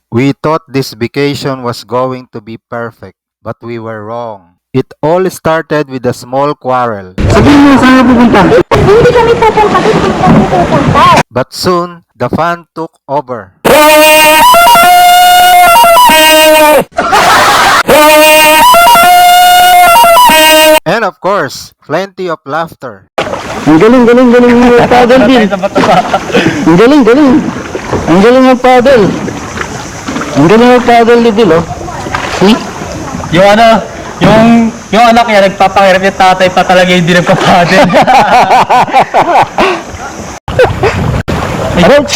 We thought this vacation was going to be perfect, but we were wrong. It all started with a small quarrel. Sabihin mo, saan ka pupunta? Hindi kami pupunta doon, hindi kami pupunta. But soon, the fun took over. And of course, plenty of laughter. Ang galing yung paddle din. Ang galing. Ang galing ng paddle. Ang galing ng paddle ni Bill, oh. See? Yung anak niya nagpapakirap yung tatay pa talaga hindi nagpapadel. Aroch!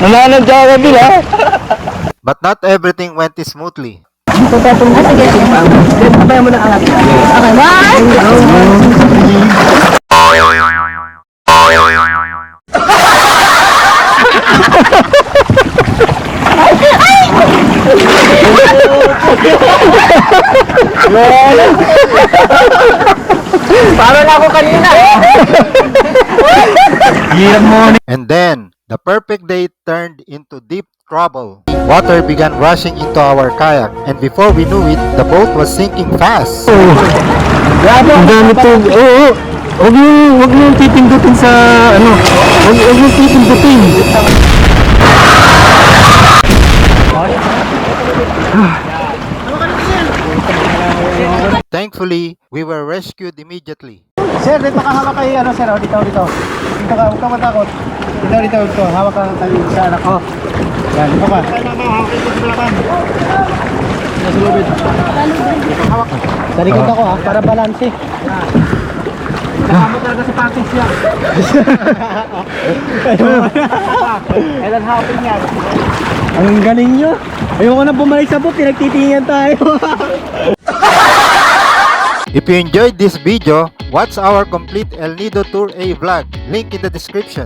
Nananadya ka, Bill, ha? But not everything went smoothly. Sige. Sabay mo na angat. Okay, bye! Parang ako kanina. Hirap mo. And then, the perfect day turned into deep trouble. Water began rushing into our kayak, and before we knew it, the boat was sinking fast. Ang dami to. Oo. Huwag mo pipindutin sa ano. Huwag mo pipindutin. Thankfully, we were rescued immediately. Sir, dito ka hawak kayo, ano sir, dito. Dito ka, huwag ka matakot. Dito, hawak ka tayo sa anak ko. Yan, dito ka. Nasa lubid. Sa likod ako ha, para balanse. Nakamo talaga sa package niya. Kailan hapon yan? Ang galing nyo. Ayoko na bumalik sa boat, pinagtitingin tayo. If you enjoyed this video, watch our complete El Nido Tour A vlog, link in the description.